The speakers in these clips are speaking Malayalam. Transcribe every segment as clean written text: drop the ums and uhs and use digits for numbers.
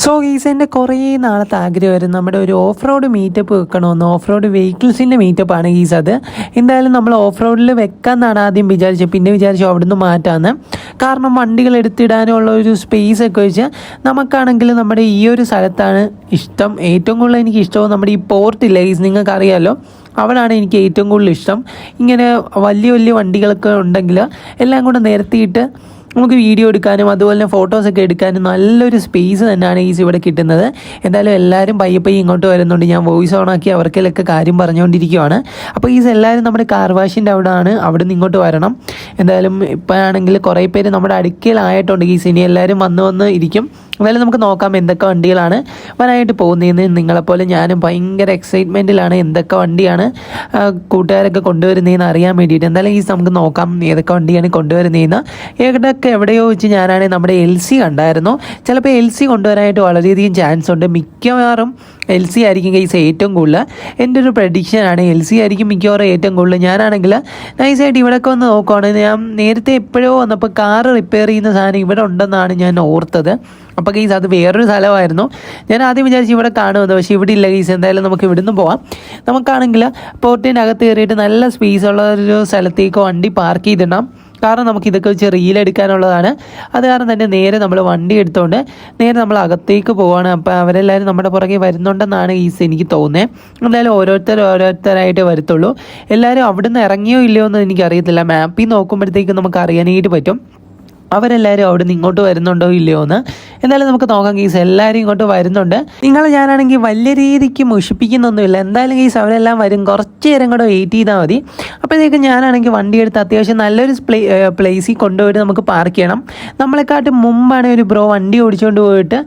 സോ ഗൈസ്, എൻ്റെ കുറേ നാളത്തെ ആഗ്രഹമായിരുന്നു നമ്മുടെ ഒരു ഓഫ് റോഡ് മീറ്റപ്പ് വെക്കണമെന്ന്. ഓഫ് റോഡ് വെഹിക്കിൾസിൻ്റെ മീറ്റപ്പാണ് ഗൈസ്. അത് എന്തായാലും നമ്മൾ ഓഫ് റോഡിൽ വെക്കാമെന്നാണ് ആദ്യം വിചാരിച്ചത്. പിന്നെ വിചാരിച്ചു അവിടുന്ന് മാറ്റാമെന്ന്. കാരണം വണ്ടികൾ എടുത്തിടാനുള്ള ഒരു സ്പേസ് ഒക്കെ വെച്ച് നമുക്കാണെങ്കിൽ നമ്മുടെ ഈ ഒരു സ്ഥലത്താണ് ഇഷ്ടം. ഏറ്റവും കൂടുതൽ എനിക്ക് ഇഷ്ടവും നമ്മുടെ ഈ പോർട്ടില്ല ഗൈസ്, നിങ്ങൾക്കറിയാമല്ലോ, അവിടാണ് എനിക്ക് ഏറ്റവും കൂടുതൽ ഇഷ്ടം. ഇങ്ങനെ വലിയ വലിയ വണ്ടികളൊക്കെ ഉണ്ടെങ്കിൽ എല്ലാം കൂടെ നിരത്തിയിട്ട് നമുക്ക് വീഡിയോ എടുക്കാനും അതുപോലെ തന്നെ ഫോട്ടോസൊക്കെ എടുക്കാനും നല്ലൊരു സ്പേസ് തന്നെയാണ് ഈസ് ഇവിടെ കിട്ടുന്നത്. എന്തായാലും എല്ലാവരും പയ്യെ ഇങ്ങോട്ട് വരുന്നുണ്ട്. ഞാൻ വോയിസ് ഓണാക്കി അവർക്കിലൊക്കെ കാര്യം പറഞ്ഞുകൊണ്ടിരിക്കുകയാണ്. അപ്പോൾ ഈസ് എല്ലാവരും നമ്മുടെ കാർ വാഷിൻ്റെ അവിടെ നിന്ന് ഇങ്ങോട്ട് വരണം. എന്തായാലും ഇപ്പോഴാണെങ്കിൽ കുറേ പേര് നമ്മുടെ അടുക്കലായിട്ടുണ്ട് ഈസ്. ഇനി എല്ലാവരും വന്ന് ഇരിക്കും. എന്തായാലും നമുക്ക് നോക്കാം എന്തൊക്കെ വണ്ടികളാണ് വരാനായിട്ട് പോകുന്നതെന്ന്. നിങ്ങളെപ്പോലെ ഞാനും ഭയങ്കര എക്സൈറ്റ്മെൻറ്റിലാണ് എന്തൊക്കെ വണ്ടിയാണ് കൂട്ടുകാരൊക്കെ കൊണ്ടുവരുന്നതെന്ന് അറിയാൻ വേണ്ടിയിട്ട്. എന്തായാലും ഈസ് നമുക്ക് നോക്കാം ഏതൊക്കെ വണ്ടിയാണ് കൊണ്ടുവരുന്നതെന്ന്. എവിടെയോ വെച്ച് ഞാനാണെങ്കിൽ നമ്മുടെ LC കണ്ടായിരുന്നു. ചിലപ്പോൾ LC കൊണ്ടുവരാനായിട്ട് വളരെയധികം ചാൻസ് ഉണ്ട്. മിക്കവാറും LC ആയിരിക്കും ഗൈസ് ഏറ്റവും കൂടുതൽ. എൻ്റെ ഒരു പ്രഡിക്ഷനാണ് LC ആയിരിക്കും മിക്കവാറും ഏറ്റവും കൂടുതൽ. ഞാനാണെങ്കിൽ നൈസായിട്ട് ഇവിടെയൊക്കെ വന്ന് നോക്കുവാണെങ്കിൽ ഞാൻ നേരത്തെ എപ്പോഴോ വന്നപ്പോൾ കാറ് റിപ്പയർ ചെയ്യുന്ന സാധനം ഇവിടെ ഉണ്ടെന്നാണ് ഞാൻ ഓർത്തത്. അപ്പോൾ ഗൈസ് അത് വേറൊരു സ്ഥലമായിരുന്നു. ഞാൻ ആദ്യം വിചാരിച്ചു ഇവിടെ കാണുമെന്ന്, പക്ഷേ ഇവിടെ ഇല്ല ഗൈസ്. എന്തായാലും നമുക്ക് ഇവിടുന്ന് പോവാം. നമുക്കാണെങ്കിൽ പോർട്ടിൻ്റെ അകത്ത് കയറിയിട്ട് നല്ല സ്പേസുള്ള ഒരു സ്ഥലത്തേക്ക് വണ്ടി പാർക്ക് ചെയ്തിടാം. കാരണം നമുക്ക് ഇതൊക്കെ വെച്ച് റീലെടുക്കാനുള്ളതാണ്. അത് കാരണം തന്നെ നേരെ നമ്മൾ വണ്ടി എടുത്തുകൊണ്ട് നേരെ നമ്മൾ അകത്തേക്ക് പോവാണ്. അപ്പോൾ അവരെല്ലാവരും നമ്മുടെ പുറകെ വരുന്നുണ്ടെന്നാണ് ഈസ് എനിക്ക് തോന്നുന്നത്. എന്തായാലും ഓരോരുത്തരായിട്ട് വരത്തുള്ളൂ. എല്ലാവരും അവിടുന്ന് ഇറങ്ങിയോ ഇല്ലയോ എന്ന് എനിക്കറിയത്തില്ല. മാപ്പിൽ നോക്കുമ്പോഴത്തേക്കും നമുക്ക് അറിയാനായിട്ട് പറ്റും അവരെല്ലാവരും അവിടെ നിന്ന് ഇങ്ങോട്ട് വരുന്നുണ്ടോ ഇല്ലയോ എന്ന്. എന്തായാലും നമുക്ക് നോക്കാം ഗീസ്. എല്ലാവരും ഇങ്ങോട്ട് വരുന്നുണ്ട്. ഞാനാണെങ്കിൽ വലിയ രീതിക്ക് മുഷിപ്പിക്കുന്നൊന്നുമില്ല. എന്തായാലും ഗീസ് അവരെല്ലാം വരും. കുറച്ച് നേരം കൂടെ വെയിറ്റ് ചെയ്താൽ മതി. അപ്പോഴത്തേക്കും ഞാനാണെങ്കിൽ വണ്ടി എടുത്ത് അത്യാവശ്യം നല്ലൊരു പ്ലേസിൽ കൊണ്ടുപോയിട്ട് നമുക്ക് പാർക്ക് ചെയ്യണം. നമ്മളെക്കാട്ടും മുമ്പാണ് ഒരു ബ്രോ വണ്ടി ഓടിച്ചുകൊണ്ട് പോയിട്ട്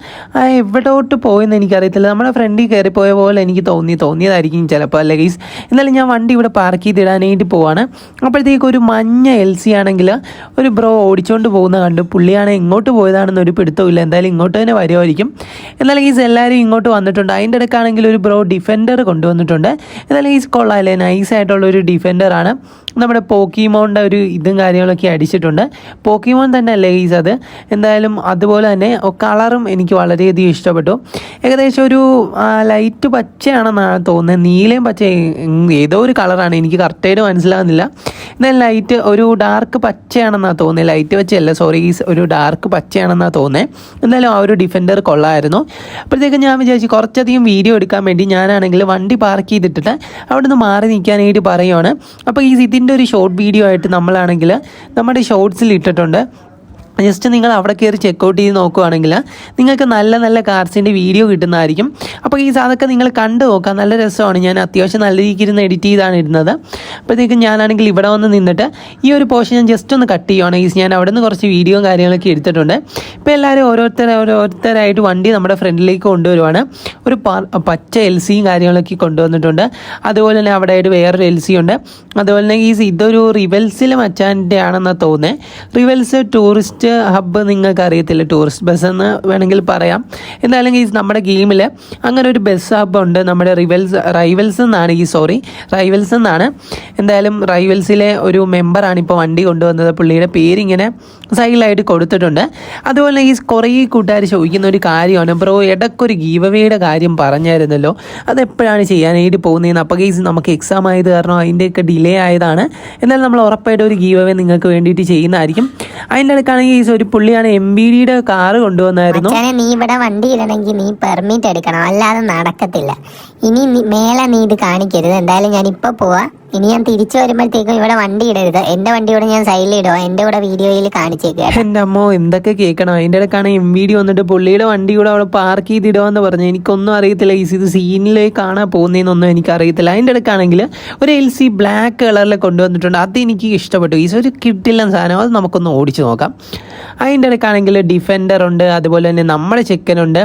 എവിടോട്ട് പോയെന്ന് എനിക്കറിയത്തില്ല. നമ്മുടെ ഫ്രണ്ടിൽ കയറിപ്പോയ പോലെ എനിക്ക് തോന്നിയതായിരിക്കും ചിലപ്പോൾ, അല്ലേ ഗീസ്. എന്നാലും ഞാൻ വണ്ടി ഇവിടെ പാർക്ക് ചെയ്തിടാനായിട്ട് പോവാണ്. അപ്പോഴത്തേക്കും ഒരു മഞ്ഞ LC ആണെങ്കിൽ ഒരു ബ്രോ ഓടിച്ചുകൊണ്ട് പോകുന്നത് കണ്ടു. പുള്ളിയാണെങ്കിൽ എങ്ങോട്ട് പോയതാണെന്ന് ഒരു പിടുത്തമില്ല. എന്തായാലും ഇങ്ങോട്ട് തന്നെ വരുമായിരിക്കും. എന്നാലും ഈസ് എല്ലാവരും ഇങ്ങോട്ട് വന്നിട്ടുണ്ട്. അതിൻ്റെ ഇടയ്ക്കാണെങ്കിൽ ഒരു ബ്രോ ഡിഫൻഡർ കൊണ്ടുവന്നിട്ടുണ്ട്. എന്നാലും ഈസ് കൊള്ളാമല്ലേ, നൈസായിട്ടുള്ളൊരു ഡിഫൻഡറാണ്. നമ്മുടെ പോക്കിമോണിൻ്റെ ഒരു ഇതും കാര്യങ്ങളൊക്കെ അടിച്ചിട്ടുണ്ട്. പോക്കിമോൺ തന്നെ അല്ലേ ഈസ് അത്. എന്തായാലും അതുപോലെ തന്നെ കളറും എനിക്ക് വളരെയധികം ഇഷ്ടപ്പെട്ടു. ഏകദേശം ഒരു ലൈറ്റ് പച്ചയാണെന്നാണ് തോന്നുന്നത്. നീലയും പച്ച ഏതോ ഒരു കളറാണ്, എനിക്ക് കറക്റ്റായിട്ട് മനസ്സിലാകുന്നില്ല. എന്തായാലും ലൈറ്റ് ഒരു ഡാർക്ക് പച്ചയാണെന്നാണ് തോന്നുന്നത്. ലൈറ്റ് പച്ചയല്ല, സോറി ഈസ്, ഒരു ഡാർക്ക് പച്ചയാണെന്നാണ് തോന്നുന്നത്. എന്തായാലും ആ ഒരു ഡിഫൻഡർ കൊള്ളായിരുന്നു. അപ്പോഴത്തേക്കും ഞാൻ വിചാരിച്ചു കുറച്ചധികം വീഡിയോ എടുക്കാൻ വേണ്ടി ഞാനാണെങ്കിൽ വണ്ടി പാർക്ക് ചെയ്തിട്ടിട്ട് അവിടെ നിന്ന് മാറി നിൽക്കാനായിട്ട് പറയുവാണ്. അപ്പോൾ ഈ ഇതിൻ്റെ ഒരു ഷോർട്ട് വീഡിയോ ആയിട്ട് നമ്മളാണെങ്കിൽ നമ്മുടെ ഷോർട്സിൽ ഇട്ടിട്ടുണ്ട്. ജസ്റ്റ് നിങ്ങൾ അവിടെ കയറി ചെക്കൗട്ട് ചെയ്ത് നോക്കുകയാണെങ്കിൽ നിങ്ങൾക്ക് നല്ല നല്ല കാർസിൻ്റെ വീഡിയോ കിട്ടുന്നതായിരിക്കും. അപ്പോൾ ഈ അതൊക്കെ നിങ്ങൾ കണ്ടു നോക്കാം, നല്ല രസമാണ്. ഞാൻ അത്യാവശ്യം നല്ല രീതിക്ക് ഇരുന്ന് എഡിറ്റ് ചെയ്താണ് ഇടുന്നത്. അപ്പോഴത്തേക്കും ഞാനാണെങ്കിൽ ഇവിടെ വന്ന് നിന്നിട്ട് ഈ ഒരു പോർഷൻ ഞാൻ ജസ്റ്റ് ഒന്ന് കട്ട് ചെയ്യുവാണ്. ഞാൻ അവിടെ നിന്ന് കുറച്ച് വീഡിയോയും കാര്യങ്ങളൊക്കെ എടുത്തിട്ടുണ്ട്. ഇപ്പോൾ എല്ലാവരും ഓരോരുത്തരായിട്ട് വണ്ടി നമ്മുടെ ഫ്രണ്ടിലേക്ക് കൊണ്ടുവരുവാണ്. ഒരു പച്ച LCയും കാര്യങ്ങളൊക്കെ കൊണ്ടുവന്നിട്ടുണ്ട്. അതുപോലെ തന്നെ അവിടെ ആയിട്ട് വേറൊരു LC ഉണ്ട്. അതുപോലെ തന്നെ ഇതൊരു റിവൽസിലെ മച്ചാൻ്റെ ആണെന്നാണ് തോന്നുന്നത്. റിവൽസ് ടൂറിസ്റ്റ് ഹബ്ബ് നിങ്ങൾക്ക് അറിയത്തില്ല, ടൂറിസ്റ്റ് ബസ് എന്ന് വേണമെങ്കിൽ പറയാം. എന്തായാലും നമ്മുടെ ഗെയിമിൽ അങ്ങനെ ഒരു ബസ് ഹബ്ബ് ഉണ്ട്. നമ്മുടെ റൈവൽസ് എന്നാണ്. എന്തായാലും റൈവൽസിലെ ഒരു മെമ്പറാണ് ഇപ്പോൾ വണ്ടി കൊണ്ടുവന്നത്. പുള്ളിയുടെ പേരിങ്ങനെ സൈഡിലായിട്ട് കൊടുത്തിട്ടുണ്ട്. അതുപോലെ കുറേ കൂട്ടുകാർ ചോദിക്കുന്ന ഒരു കാര്യമാണ്, ബ്രോ ഇടയ്ക്കൊരു ഗീവ് അവേയുടെ കാര്യം പറഞ്ഞായിരുന്നല്ലോ, അതെപ്പോഴാണ് ചെയ്യാനായിട്ട് പോകുന്നതെന്ന്. അപ്പോൾ ഗൈസ് നമുക്ക് എക്സാം ആയത് കാരണം അതിൻ്റെയൊക്കെ ഡിലേ ആയതാണ്. എന്നാലും നമ്മൾ ഉറപ്പായിട്ട് ഒരു ഗീവ് അവേ നിങ്ങൾക്ക് വേണ്ടിയിട്ട് ചെയ്യുന്നതായിരിക്കും. അതിൻ്റെ ഇടയ്ക്കാണെങ്കിൽ ഒരു പുള്ളിയാണ് MBDയുടെ കാറ് കൊണ്ടുവന്നായിരുന്നു. നീ ഇവിടെ വണ്ടി ഇടണമെങ്കിൽ നീ പെർമിറ്റ് എടുക്കണം, അല്ലാതെ നടക്കത്തില്ല. ഇനി മേലെ നീ ഇത് കാണിക്കരുത്. എന്തായാലും ഞാൻ ഇപ്പോൾ പോവാ. ഇനി ഞാൻ തിരിച്ചു വരുമ്പോഴത്തേക്കും ഇവിടെ വണ്ടി ഇടരുത്. എൻ്റെ വണ്ടിയോടെ ഞാൻ സൈഡിൽ ഇടുക, എൻ്റെ കൂടെ വീഡിയോയിൽ കാണിച്ചേക്കുക. എൻ്റെ അമ്മോ എന്തൊക്കെ കേൾക്കണം. അതിൻ്റെ ഇടയ്ക്കാണ് MBD വന്നിട്ട് പുള്ളിയുടെ വണ്ടി കൂടെ അവിടെ പാർക്ക് ചെയ്തിടുകയെന്ന് പറഞ്ഞു. എനിക്കൊന്നും അറിയത്തില്ല ഇത് സീനിലേക്ക് കാണാൻ പോകുന്നതെന്നൊന്നും എനിക്കറിയത്തില്ല. അതിൻ്റെ ഇടയ്ക്കാണെങ്കിൽ ഒരു LC ബ്ലാക്ക് കളറിൽ കൊണ്ടുവന്നിട്ടുണ്ട്. അതെനിക്ക് ഇഷ്ടപ്പെട്ടു. ഒരു കിട്ടില്ല സാധനം, അത് നമുക്കൊന്ന് ഓടിച്ചു നോക്കാം. അതിൻ്റെ ഇടയ്ക്കാണെങ്കിൽ ഡിഫൻഡർ ഉണ്ട്. അതുപോലെ തന്നെ നമ്മുടെ ചെക്കനുണ്ട്.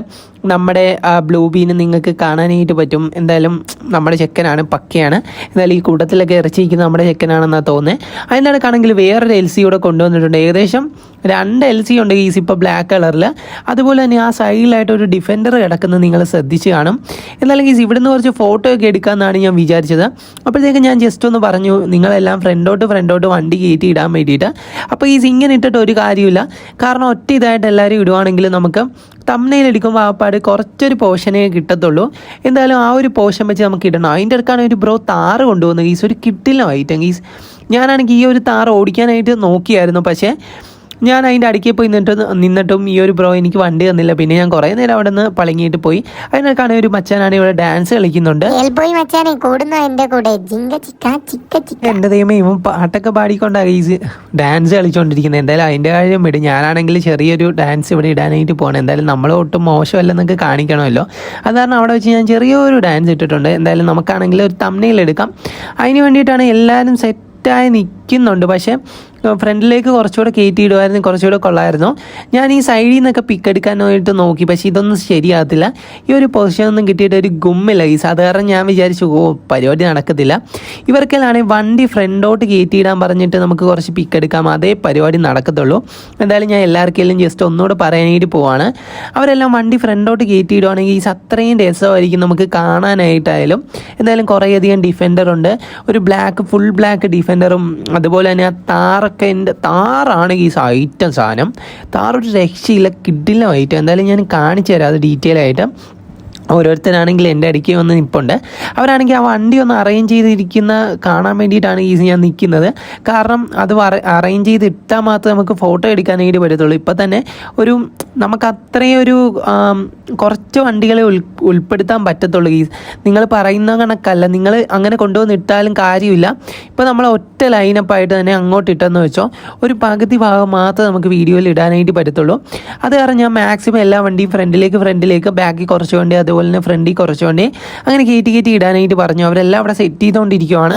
നമ്മുടെ ബ്ലൂ ബീന് നിങ്ങൾക്ക് കാണാനായിട്ട് പറ്റും. എന്തായാലും നമ്മുടെ ചെക്കനാണ്, പക്കയാണ്. എന്തായാലും ഈ കൂട്ടത്തിലൊക്കെ ഇറച്ചിരിക്കുന്ന നമ്മുടെ ചെക്കനാണെന്നാണ് തോന്നുന്നത്. അതിൻ്റെ ഇടയ്ക്കാണെങ്കിൽ വേറൊരു LC കൂടെ കൊണ്ടുവന്നിട്ടുണ്ട്. ഏകദേശം 2 LC ഉണ്ട് ഗീസ് ഇപ്പോൾ ബ്ലാക്ക് കളറിൽ. അതുപോലെ തന്നെ ആ സൈഡിലായിട്ട് ഒരു ഡിഫൻഡർ കിടക്കുന്നത് നിങ്ങൾ ശ്രദ്ധിച്ച് കാണും. എന്നാലും ഗീസ് ഇവിടുന്ന് കുറച്ച് ഫോട്ടോ ഒക്കെ എടുക്കാമെന്നാണ് ഞാൻ വിചാരിച്ചത്. അപ്പോഴത്തേക്ക് ഞാൻ ജസ്റ്റ് ഒന്ന് പറഞ്ഞു നിങ്ങളെല്ലാം ഫ്രണ്ടോട്ട് വണ്ടി കയറ്റി ഇടാൻ വേണ്ടിയിട്ട്. അപ്പോൾ ഗീസ് ഇങ്ങനെ ഇട്ടിട്ട് ഒരു കാര്യമില്ല. കാരണം ഒറ്റ ഇതായിട്ട് എല്ലാവരും ഇടുവാണെങ്കിൽ നമുക്ക് തംബ്നെയിൽ എടുക്കുമ്പോൾ ആ പാട് കുറച്ചൊരു പോർഷനേ കിട്ടത്തുള്ളൂ. എന്തായാലും ആ ഒരു പോർഷൻ വെച്ച് നമുക്ക് ഇടണം. അതിൻ്റെ അടുക്കാണ് ഒരു ബ്രോ താറ് കൊണ്ടുപോകുന്നത് ഗീസ്, ഒരു കിട്ടില്ല ഐറ്റം ഗീസ്. ഞാനാണെങ്കിൽ ഈ ഒരു താറ് ഓടിക്കാനായിട്ട് നോക്കിയായിരുന്നു, പക്ഷേ ഞാൻ അതിൻ്റെ അടുക്കിൽ പോയി നിന്നിട്ടും ഈ ഒരു ബ്രോ എനിക്ക് വണ്ടി തന്നില്ല. പിന്നെ ഞാൻ കുറേ നേരം അവിടെ നിന്ന് പളങ്ങിയിട്ട് പോയി. അതിനൊക്കെയാണ് ഒരു മച്ചാനാണ് ഇവിടെ ഡാൻസ് കളിക്കുന്നുണ്ട്. എൻ്റെ ദൈവമേ, ഇവൻ പാട്ടൊക്കെ പാടിക്കൊണ്ടാണ് ഈ ഡാൻസ് കളിച്ചുകൊണ്ടിരിക്കുന്നത്. എന്തായാലും അതിൻ്റെ കാര്യം വിടും. ഞാനാണെങ്കിൽ ചെറിയൊരു ഡാൻസ് ഇവിടെ ഇടാനായിട്ട് പോകണം. എന്തായാലും നമ്മൾ ഒട്ടും മോശമല്ലെന്നൊക്കെ കാണിക്കണമല്ലോ. അത് കാരണം അവിടെ വെച്ച് ഞാൻ ചെറിയൊരു ഡാൻസ് ഇട്ടിട്ടുണ്ട്. എന്തായാലും നമുക്കാണെങ്കിൽ ഒരു തംബ്നെയിൽ എടുക്കാം. അതിന് വേണ്ടിയിട്ടാണ് എല്ലാവരും സെറ്റായി നിൽക്കുന്നുണ്ട്. പക്ഷേ ഫ്രണ്ടിലേക്ക് കുറച്ചുകൂടെ കയറ്റിയിടുമായിരുന്നു, കുറച്ചുകൂടെ കൊള്ളായിരുന്നു. ഞാൻ ഈ സൈഡിൽ നിന്നൊക്കെ പിക്ക് എടുക്കാനായിട്ട് നോക്കി, പക്ഷേ ഇതൊന്നും ശരിയാകത്തില്ല. ഈ ഒരു പൊസിഷനൊന്നും കിട്ടിയിട്ട് ഒരു ഗുമ്മില്ല ഈ സാധാരണ. ഞാൻ വിചാരിച്ചു പരിപാടി നടക്കത്തില്ല. ഇവർക്കെല്ലാണെങ്കിൽ വണ്ടി ഫ്രണ്ടോട്ട് കയറ്റിയിടാൻ പറഞ്ഞിട്ട് നമുക്ക് കുറച്ച് പിക്ക് എടുക്കാം, അതേ പരിപാടി നടക്കത്തുള്ളൂ. എന്തായാലും ഞാൻ എല്ലാവർക്കെല്ലാം ജസ്റ്റ് ഒന്നുകൂടെ പറയാനായിട്ട് പോവാണ്. അവരെല്ലാം വണ്ടി ഫ്രണ്ടോട്ട് കയറ്റിയിടുവാണെങ്കിൽ ഈ അത്രയും രസമായിരിക്കും നമുക്ക് കാണാനായിട്ടായാലും. എന്തായാലും കുറേയധികം ഡിഫൻഡറുണ്ട്. ഒരു ഫുൾ ബ്ലാക്ക് ഡിഫൻഡറും അതുപോലെ തന്നെ ആ താറൊക്കെ എൻ്റെ താറാണ് ഈ ഐറ്റം സാധനം. താറൊരു രക്ഷയില്ല, കിഡില്ല ഐറ്റം. എന്തായാലും ഞാൻ കാണിച്ചു തരാം അത് ഡീറ്റെയിൽ ആയിട്ട്. ഓരോരുത്തരാണെങ്കിൽ എൻ്റെ അടുക്കി വന്ന് നിൽപ്പുണ്ട്. അവരാണെങ്കിൽ ആ വണ്ടി ഒന്ന് അറേഞ്ച് ചെയ്തിരിക്കുന്ന കാണാൻ വേണ്ടിയിട്ടാണ് ഞാൻ നിൽക്കുന്നത്. കാരണം അത് അറേഞ്ച് ചെയ്ത് ഇട്ടാൽ മാത്രമേ നമുക്ക് ഫോട്ടോ എടുക്കാനായിട്ട് പറ്റത്തുള്ളൂ. ഇപ്പം തന്നെ നമുക്ക് അത്രയും ഒരു കുറച്ച് വണ്ടികളെ ഉൾപ്പെടുത്താൻ പറ്റത്തുള്ളൂ. നിങ്ങൾ പറയുന്ന കണക്കല്ല, നിങ്ങൾ അങ്ങനെ കൊണ്ടുവന്ന് ഇട്ടാലും കാര്യമില്ല. ഇപ്പോൾ നമ്മൾ ഒറ്റ ലൈനപ്പായിട്ട് തന്നെ അങ്ങോട്ട് ഇട്ടെന്ന് വെച്ചോ, ഒരു പകുതി ഭാഗം മാത്രമേ നമുക്ക് വീഡിയോയിൽ ഇടാനായിട്ട് പറ്റത്തുള്ളൂ. അത് കാരണം ഞാൻ മാക്സിമം എല്ലാ വണ്ടിയും ഫ്രണ്ടിലേക്ക് ബാക്കിൽ കുറച്ച് വണ്ടി അതുപോലെ തന്നെ ഫ്രണ്ടിൽ കുറച്ച് വണ്ടി അങ്ങനെ കയറ്റി ഇടാനായിട്ട് പറഞ്ഞു. അവരെല്ലാം അവിടെ സെറ്റ് ചെയ്തുകൊണ്ടിരിക്കുവാണ്.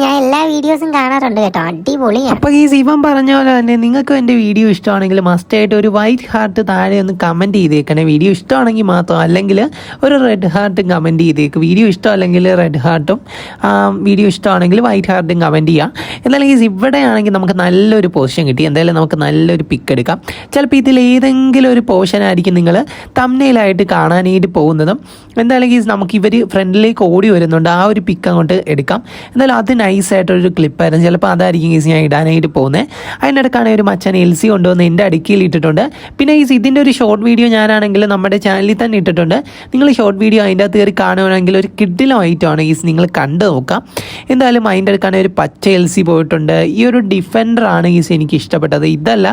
ഞാൻ എല്ലാ വീഡിയോസും കാണാറുണ്ട് കേട്ടോ, അടിപൊളി. അപ്പോൾ ഈ ശിവൻ പറഞ്ഞ പോലെ തന്നെ നിങ്ങൾക്കും എൻ്റെ വീഡിയോ ഇഷ്ടമാണെങ്കിൽ മസ്റ്റായിട്ട് ഒരു വൈറ്റ് ഹാർട്ട് താഴെ ഒന്ന് കമൻറ്റ് ചെയ്തേക്കണേ. വീഡിയോ ഇഷ്ടമാണെങ്കിൽ മാത്രം, അല്ലെങ്കിൽ ഒരു റെഡ് ഹാർട്ടും കമൻറ്റ് ചെയ്തേക്ക്. വീഡിയോ ഇഷ്ടമല്ലെങ്കിൽ റെഡ് ഹാർട്ടും, വീഡിയോ ഇഷ്ടമാണെങ്കിൽ വൈറ്റ് ഹാർട്ടും കമൻറ്റ് ചെയ്യാം. എന്നാലും ഈ ഇവിടെയാണെങ്കിൽ നമുക്ക് നല്ലൊരു പൊസിഷൻ കിട്ടി. എന്തായാലും നമുക്ക് നല്ലൊരു പിക്ക് എടുക്കാം. ചിലപ്പോൾ ഇതിൽ ഏതെങ്കിലും ഒരു പോർഷൻ ആയിരിക്കും നിങ്ങൾ തംബ്നെയിലായിട്ട് കാണാനായിട്ട് പോകുന്നതും. എന്തായാലും നമുക്ക് ഇവർ ഫ്രണ്ടിലേക്ക് ഓടി വരുന്നുണ്ട്, ആ ഒരു പിക്ക് അങ്ങോട്ട് എടുക്കാം. എന്തായാലും അത് നൈസായിട്ടൊരു ക്ലിപ്പായിരുന്നു. ചിലപ്പോൾ അതായിരിക്കും ഞാൻ ഇടാനായിട്ട് പോകുന്നത്. അതിനിടക്കാണ് ഒരു മച്ചാൻ LC കൊണ്ടുവന്ന് എൻ്റെ അടുക്കിൽ ഇട്ടിട്ടുണ്ട്. പിന്നെ ഇതിൻ്റെ ഒരു ഷോർട്ട് വീഡിയോ ഞാനാണെങ്കിൽ നമ്മുടെ ചാനലിൽ തന്നെ ഇട്ടിട്ടുണ്ട്. നിങ്ങൾ ഷോർട്ട് വീഡിയോ അതിൻ്റെ അകത്ത് കയറി കാണുകയാണെങ്കിൽ ഒരു കിഡിലും ഐറ്റമാണ് നിങ്ങൾ കണ്ടു നോക്കാം. എന്തായാലും അതിൻ്റെ അടുക്കാണ് ഒരു പച്ച LC പോയിട്ടുണ്ട്. ഈ ഒരു ഡിഫൻഡറാണ് എനിക്ക് ഇഷ്ടപ്പെട്ടത്. ഇതല്ല,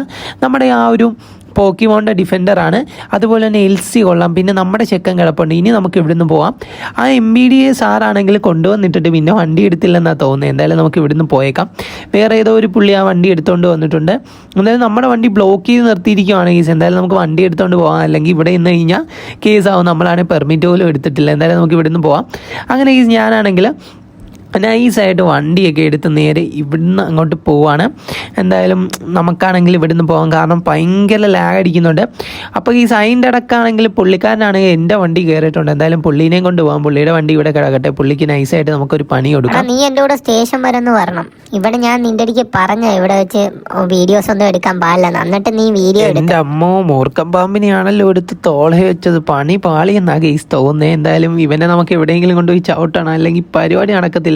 നമ്മുടെ ആ ഒരു പോക്കിമോണിൻ്റെ ഡിഫൻഡറാണ്. അതുപോലെ തന്നെ LC കൊള്ളാം. പിന്നെ നമ്മുടെ ചെക്കൻ കിടപ്പുണ്ട്. ഇനി നമുക്ക് ഇവിടുന്ന് പോവാം. ആ MBDA സാറാണെങ്കിൽ കൊണ്ടുവന്നിട്ടിട്ട് പിന്നെ വണ്ടി എടുത്തില്ലെന്നാണ് തോന്നുന്നത്. എന്തായാലും നമുക്ക് ഇവിടുന്ന് പോയേക്കാം. വേറെ ഏതോ ഒരു പുള്ളി ആ വണ്ടി എടുത്തുകൊണ്ട് വന്നിട്ടുണ്ട്. എന്തായാലും നമ്മുടെ വണ്ടി ബ്ലോക്ക് ചെയ്ത് നിർത്തിയിരിക്കുകയാണ് എന്തായാലും നമുക്ക് വണ്ടി എടുത്തുകൊണ്ട് പോകാം, അല്ലെങ്കിൽ ഇവിടെ നിന്ന് കഴിഞ്ഞാൽ കേസാവും. നമ്മളാണെങ്കിൽ പെർമിറ്റ് പോലും എടുത്തിട്ടില്ല. എന്തായാലും നമുക്ക് ഇവിടുന്ന് പോവാം. അങ്ങനെ ഞാനാണെങ്കിൽ നൈസായിട്ട് വണ്ടിയൊക്കെ എടുത്ത് നേരെ ഇവിടുന്ന് അങ്ങോട്ട് പോവാണ്. എന്തായാലും നമുക്കാണെങ്കിൽ ഇവിടുന്ന് പോകാം, കാരണം ഭയങ്കര ലാഗ് അടിക്കുന്നുണ്ട്. അപ്പോൾ അതിൻ്റെ അടക്കാണെങ്കിൽ പുള്ളിക്കാരനാണെങ്കിൽ എൻ്റെ വണ്ടി കയറിയിട്ടുണ്ട്. എന്തായാലും പുള്ളീനെയും കൊണ്ട് പോകാം. പുള്ളിയുടെ വണ്ടി ഇവിടെ കിടക്കട്ടെ, പുള്ളിക്ക് നൈസായിട്ട് നമുക്കൊരു പണി കൊടുക്കാം. നീ എൻ്റെ കൂടെ സ്റ്റേഷൻ വരെ ഒന്ന് വരണം. ഇവിടെ ഞാൻ നിൻ്റെ അടുക്ക് പറഞ്ഞ ഇവിടെ വെച്ച് വീഡിയോസ് ഒന്നും എടുക്കാൻ പാടില്ല, എന്നിട്ട് നീ വീഡിയോ എൻ്റെ അമ്മോ മൂർക്കം പാമ്പിനെയാണല്ലോ എടുത്ത് തോളെ വെച്ചത്. പണി പാളി എന്നാ കേസ് തോന്നുന്നത്. എന്തായാലും ഇവനെ നമുക്ക് എവിടെയെങ്കിലും കൊണ്ടുപോയി ചവിട്ടണം, അല്ലെങ്കിൽ പരിപാടി നടക്കത്തില്ല.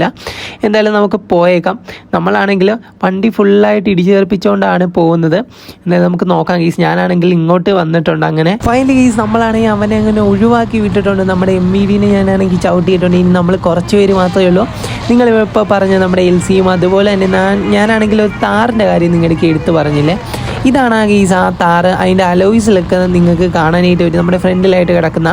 എന്തായാലും നമുക്ക് പോയേക്കാം. നമ്മളാണെങ്കിൽ വണ്ടി ഫുള്ളായിട്ട് ഇടിച്ചേർപ്പിച്ചുകൊണ്ടാണ് പോകുന്നത്. എന്തായാലും നമുക്ക് നോക്കാം കേസ്. ഞാനാണെങ്കിൽ ഇങ്ങോട്ട് വന്നിട്ടുണ്ട്. അങ്ങനെ ഫൈനലി കേസ് നമ്മളാണെങ്കിൽ അവനെ അങ്ങനെ ഒഴിവാക്കി വിട്ടിട്ടുണ്ട്. നമ്മുടെ MVDനെ ഞാനാണെങ്കിൽ ചവിട്ടിയിട്ടുണ്ട്. ഇനി നമ്മൾ കുറച്ച് പേര് മാത്രമേ ഉള്ളൂ. നിങ്ങൾ ഇപ്പോൾ പറഞ്ഞ നമ്മുടെ LCയും അതുപോലെ തന്നെ ഞാനാണെങ്കിൽ ഒരു താറിൻ്റെ കാര്യം നിങ്ങളുടെ എടുത്ത് പറഞ്ഞില്ലേ, ഇതാണ് ആ കേസ്. ആ താറ് അതിൻ്റെ അലോയ്സിലൊക്കെ നിങ്ങൾക്ക് കാണാനായിട്ട് വരും. നമ്മുടെ ഫ്രണ്ടിലായിട്ട് കിടക്കുന്ന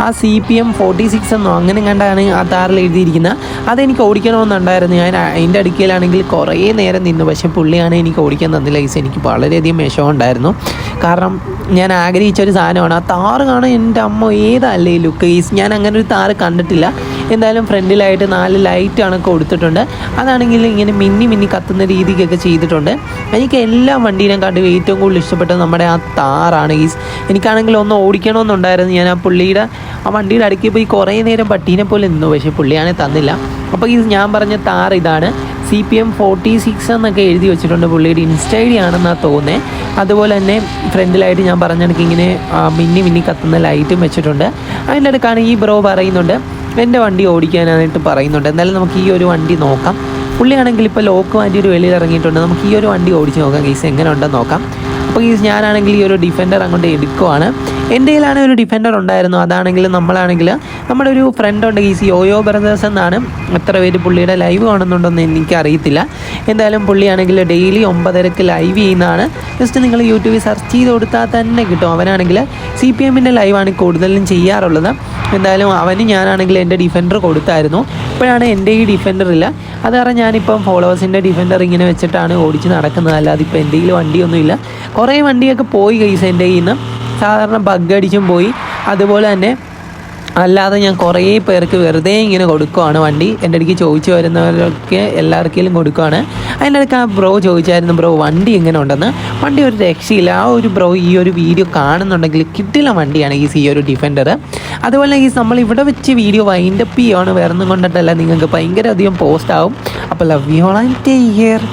ആ CPM 46 എന്നോ അങ്ങനെ കണ്ടാണ് ആ താറിൽ എഴുതിയിരിക്കുന്നത്. അതെനിക്ക് ഓടിക്കണമെന്നുണ്ടായിരുന്നു. ഞാൻ അതിൻ്റെ അടുക്കലാണെങ്കിൽ കുറേ നേരം നിന്നു, പക്ഷേ പുള്ളിയാണ് എനിക്ക് ഓടിക്കാൻ തന്നില്ല കേസ്. എനിക്ക് വളരെയധികം വിഷമമുണ്ടായിരുന്നു. കാരണം ഞാൻ ആഗ്രഹിച്ച ഒരു സാധനമാണ് ആ താറ് കാണാൻ. എൻ്റെ അമ്മ ഏതല്ലേ ലുക്ക് കേസ്, ഞാൻ അങ്ങനെ ഒരു താറ് കണ്ടിട്ടില്ല. എന്തായാലും ഫ്രണ്ടിലായിട്ട് 4 ലൈറ്റാണ് കൊടുത്തിട്ടുണ്ട്. അതാണെങ്കിൽ ഇങ്ങനെ മിന്നി കത്തുന്ന രീതിക്കൊക്കെ ചെയ്തിട്ടുണ്ട്. എനിക്ക് എല്ലാ വണ്ടീനെ കണ്ട് ഏറ്റവും കൂടുതൽ ഇഷ്ടപ്പെട്ടത് നമ്മുടെ ആ താറാണ് ഗീസ്. എനിക്കാണെങ്കിൽ ഒന്ന് ഓടിക്കണമെന്നുണ്ടായിരുന്നു. ഞാൻ ആ വണ്ടിയുടെ അടുക്കി പോയി കുറേ നേരം പട്ടീനെ പോലെ നിന്നു, പക്ഷേ പുള്ളിയാണെങ്കിൽ തന്നില്ല. അപ്പോൾ ഞാൻ പറഞ്ഞ താർ ഇതാണ് CPM 46 എന്നൊക്കെ എഴുതി വെച്ചിട്ടുണ്ട്. പുള്ളിയുടെ ഇൻസ്റ്റ ഐ ഡി ആണെന്നാണ് തോന്നുന്നത്. അതുപോലെ തന്നെ ഫ്രണ്ടിലായിട്ട് ഞാൻ പറഞ്ഞ കണക്ക് ഇങ്ങനെ മിന്നി കത്തുന്ന ലൈറ്റും വെച്ചിട്ടുണ്ട്. അതിൻ്റെ അടുക്കാണ് ഈ ബ്രോ പറയുന്നുണ്ട് എൻ്റെ വണ്ടി ഓടിക്കാനായിട്ട് പറയുന്നുണ്ട്. എന്തായാലും നമുക്ക് ഈ ഒരു വണ്ടി നോക്കാം. പുള്ളിയാണെങ്കിൽ ഇപ്പോൾ ലോക്ക് മാറ്റിയിട്ട് വെളിയിൽ ഇറങ്ങിയിട്ടുണ്ട്. നമുക്ക് ഈ ഒരു വണ്ടി ഓടിച്ച് നോക്കാം ഗീസ്, എങ്ങനെ ഉണ്ടെന്ന് നോക്കാം. അപ്പോൾ ഗീസ് ഞാനാണെങ്കിൽ ഈ ഒരു ഡിഫൻഡർ അങ്ങോട്ട് എടുക്കുവാണ്. എൻ്റെ കയ്യിലാണ് ഒരു ഡിഫൻഡർ ഉണ്ടായിരുന്നു. അതാണെങ്കിൽ നമ്മളാണെങ്കിൽ നമ്മുടെ ഒരു ഫ്രണ്ട് ഉണ്ട് ഗീസ്, യോയോ ബ്രദേഴ്സ് എന്നാണ്. എത്ര പേര് പുള്ളിയുടെ ലൈവ് കാണുന്നുണ്ടെന്ന് എനിക്കറിയത്തില്ല. എന്തായാലും പുള്ളിയാണെങ്കിൽ ഡെയിലി 9:30 ലൈവ് ചെയ്യുന്നതാണ്. ജസ്റ്റ് നിങ്ങൾ യൂട്യൂബിൽ സെർച്ച് ചെയ്ത് കൊടുത്താൽ തന്നെ കിട്ടും. അവനാണെങ്കിൽ CPMൻ്റെ ലൈവാണ് കൂടുതലും ചെയ്യാറുള്ളത്. എന്തായാലും അവന് ഞാനാണെങ്കിൽ എൻ്റെ ഡിഫൻഡർ കൊടുത്തായിരുന്നു. ഇപ്പോഴാണ് എൻ്റെ ഈ ഡിഫൻഡർ ഇല്ല. അത് കാരണം ഞാനിപ്പം ഫോളോവേഴ്സിൻ്റെ ഡിഫൻഡർ ഇങ്ങനെ വെച്ചിട്ടാണ് ഓടിച്ച് നടക്കുന്നത്. അല്ലാതെ ഇപ്പോൾ എൻ്റെ കയ്യിൽ വണ്ടിയൊന്നുമില്ല. കുറേ വണ്ടിയൊക്കെ പോയി ഗൈസ് എൻ്റെ കയ്യിൽ നിന്ന്. സാധാരണ ബഗ് അടിച്ചും പോയി. അതുപോലെ തന്നെ അല്ലാതെ ഞാൻ കുറേ പേർക്ക് വെറുതെ ഇങ്ങനെ കൊടുക്കുവാണ് വണ്ടി. എൻ്റെ അടുക്ക് ചോദിച്ചു വരുന്നവരൊക്കെ എല്ലാവർക്കും കൊടുക്കുവാണ്. അതിൻ്റെ അടുക്ക് ആ ബ്രോ ചോദിച്ചായിരുന്നു ബ്രോ വണ്ടി എങ്ങനെ ഉണ്ടെന്ന്. വണ്ടി ഒരു രക്ഷയില്ല. ആ ഒരു ബ്രോ ഈ ഒരു വീഡിയോ കാണുന്നുണ്ടെങ്കിൽ കിട്ടില്ല വണ്ടിയാണ് ഈ ഒരു ഡിഫൻഡർ. അതുപോലെ ഈ നമ്മൾ ഇവിടെ വെച്ച് വീഡിയോ വൈൻഡപ്പ് ചെയ്യുവാണ്. വേറെ ഒന്നും കൊണ്ടിട്ടല്ല, നിങ്ങൾക്ക് ഭയങ്കര അധികം പോസ്റ്റ് ആവും. അപ്പോൾ love you all and take care.